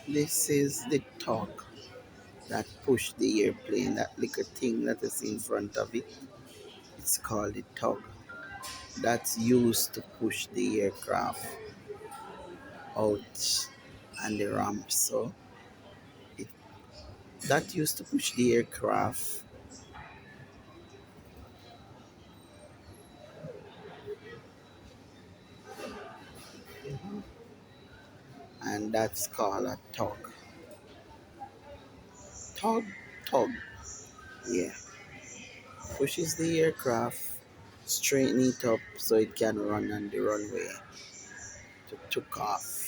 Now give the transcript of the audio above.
This is the tug that push the airplane, that little thing that is in front of it. It's called the tug. That's used to push the aircraft out and the ramp. So it, that used to push the aircraft, and that's called a tug. Tug, tug. Yeah, pushes the aircraft, straighten it up so it can run on the runway to took off.